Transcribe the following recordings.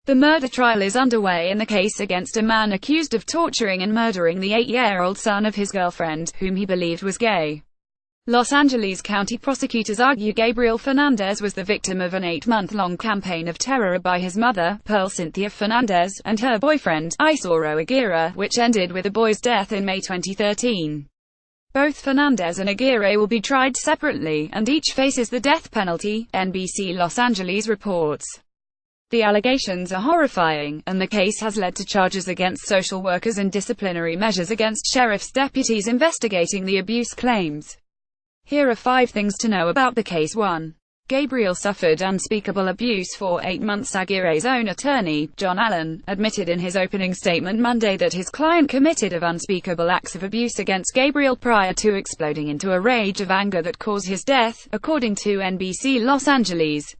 The murder trial is underway in the case against a man accused of torturing and murdering the 8-year-old son of his girlfriend, whom he believed was gay. Los Angeles County prosecutors argue Gabriel Fernandez was the victim of an 8-month-long campaign of terror by his mother, Pearl Cynthia Fernandez, and her boyfriend, Isauro Aguirre, which ended with the boy's death in May 2013. Both Fernandez and Aguirre will be tried separately, and each faces the death penalty, NBC Los Angeles reports. The allegations are horrifying, and the case has led to charges against social workers and disciplinary measures against sheriff's deputies investigating the abuse claims. Here are 5 things to know about the case. 1. Gabriel suffered unspeakable abuse for 8 months. Aguirre's own attorney, John Allen, admitted in his opening statement Monday that his client committed unspeakable acts of abuse against Gabriel prior to exploding into a rage of anger that caused his death, according to NBC Los Angeles.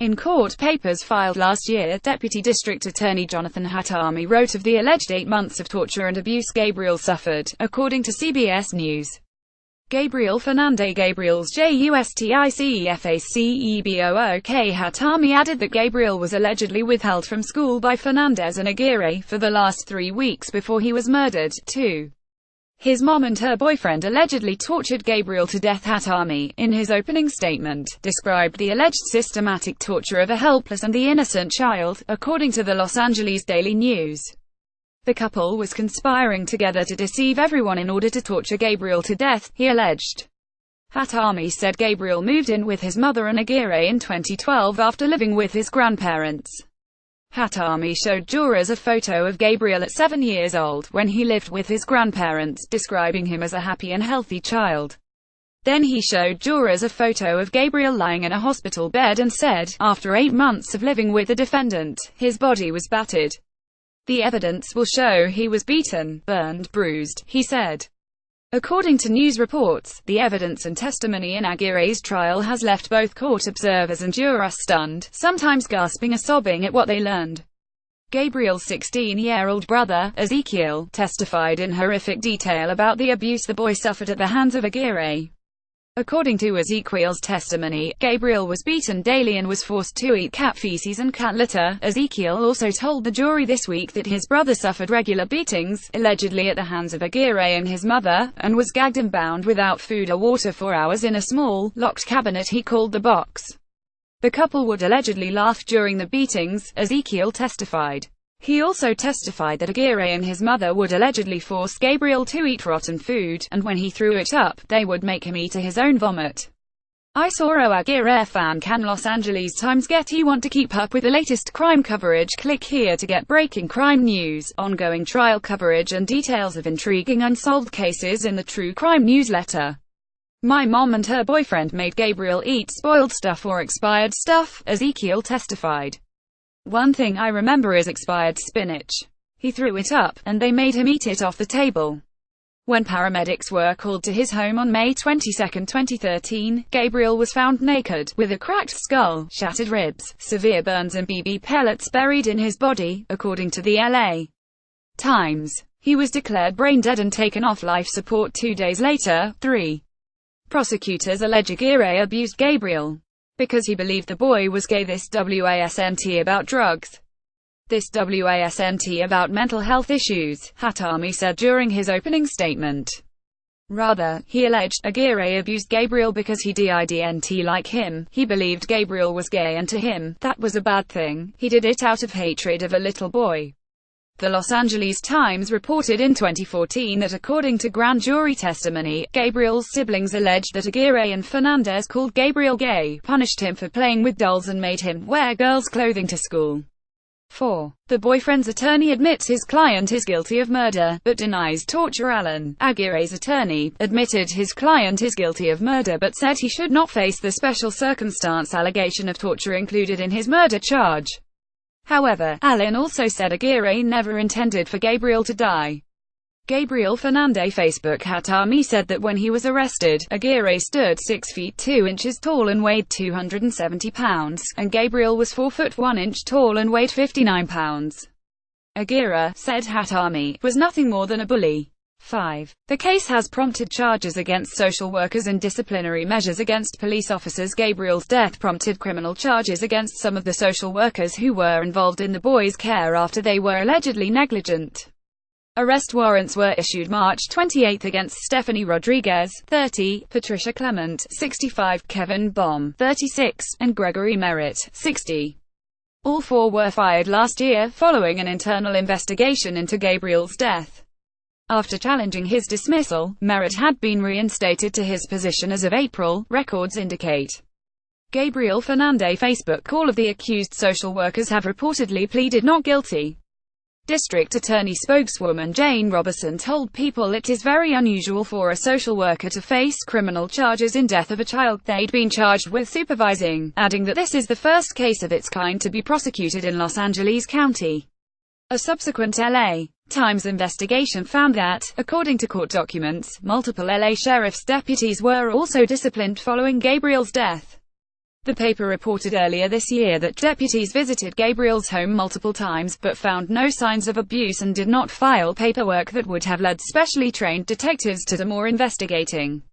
In court papers filed last year, Deputy District Attorney Jonathan Hatami wrote of the alleged 8 months of torture and abuse Gabriel suffered, according to CBS News. Gabriel Fernandez Gabriel's JUSTICEFACEBOOK Hatami added that Gabriel was allegedly withheld from school by Fernandez and Aguirre for the last 3 weeks before he was murdered. 2. His mom and her boyfriend allegedly tortured Gabriel to death. Hatami, in his opening statement, described the alleged systematic torture of a helpless and the innocent child, according to the Los Angeles Daily News. The couple was conspiring together to deceive everyone in order to torture Gabriel to death, he alleged. Hatami said Gabriel moved in with his mother and Aguirre in 2012 after living with his grandparents. Hatami showed jurors a photo of Gabriel at 7 years old, when he lived with his grandparents, describing him as a happy and healthy child. Then he showed jurors a photo of Gabriel lying in a hospital bed and said, after 8 months of living with the defendant, his body was battered. The evidence will show he was beaten, burned, bruised, he said. According to news reports, the evidence and testimony in Aguirre's trial has left both court observers and jurors stunned, sometimes gasping or sobbing at what they learned. Gabriel's 16-year-old brother, Ezekiel, testified in horrific detail about the abuse the boy suffered at the hands of Aguirre. According to Ezekiel's testimony, Gabriel was beaten daily and was forced to eat cat feces and cat litter. Ezekiel also told the jury this week that his brother suffered regular beatings, allegedly at the hands of Aguirre and his mother, and was gagged and bound without food or water for hours in a small, locked cabinet he called the box. The couple would allegedly laugh during the beatings, Ezekiel testified. He also testified that Aguirre and his mother would allegedly force Gabriel to eat rotten food, and when he threw it up, they would make him eat his own vomit. Isauro Aguirre fan. Can Los Angeles Times get you? Want to keep up with the latest crime coverage? Click here to get breaking crime news, ongoing trial coverage and details of intriguing unsolved cases in the True Crime newsletter. My mom and her boyfriend made Gabriel eat spoiled stuff or expired stuff, Ezekiel testified. One thing I remember is expired spinach. He threw it up, and they made him eat it off the table. When paramedics were called to his home on May 22, 2013, Gabriel was found naked, with a cracked skull, shattered ribs, severe burns and BB pellets buried in his body, according to the LA Times. He was declared brain dead and taken off life support 2 days later. 3. Prosecutors allege Aguirre abused Gabriel because he believed the boy was gay. This wasn't about drugs. This wasn't about mental health issues, Hatami said during his opening statement. Rather, he alleged, Aguirre abused Gabriel because he didn't like him. He believed Gabriel was gay and to him, that was a bad thing. He did it out of hatred of a little boy. The Los Angeles Times reported in 2014 that according to grand jury testimony, Gabriel's siblings alleged that Aguirre and Fernandez called Gabriel gay, punished him for playing with dolls and made him wear girls' clothing to school. 4. The boyfriend's attorney admits his client is guilty of murder, but denies torture. Allen, Aguirre's attorney, admitted his client is guilty of murder but said he should not face the special circumstance allegation of torture included in his murder charge. However, Allen also said Aguirre never intended for Gabriel to die. Gabriel Fernandez Facebook. Hatami said that when he was arrested, Aguirre stood 6 feet 2 inches tall and weighed 270 pounds, and Gabriel was 4 foot 1 inch tall and weighed 59 pounds. Aguirre, said Hatami, was nothing more than a bully. 5. The case has prompted charges against social workers and disciplinary measures against police officers. Gabriel's death prompted criminal charges against some of the social workers who were involved in the boy's care after they were allegedly negligent. Arrest warrants were issued March 28 against Stephanie Rodriguez, 30, Patricia Clement, 65, Kevin Baum, 36, and Gregory Merritt, 60. All four were fired last year, following an internal investigation into Gabriel's death. After challenging his dismissal, Merritt had been reinstated to his position as of April, records indicate. Gabriel Fernandez Facebook. All of the accused social workers have reportedly pleaded not guilty. District Attorney spokeswoman Jane Robertson told People it is very unusual for a social worker to face criminal charges in death of a child they'd been charged with supervising, adding that this is the first case of its kind to be prosecuted in Los Angeles County. A subsequent LA Times investigation found that, according to court documents, multiple LA sheriff's deputies were also disciplined following Gabriel's death. The paper reported earlier this year that deputies visited Gabriel's home multiple times, but found no signs of abuse and did not file paperwork that would have led specially trained detectives to do more investigating.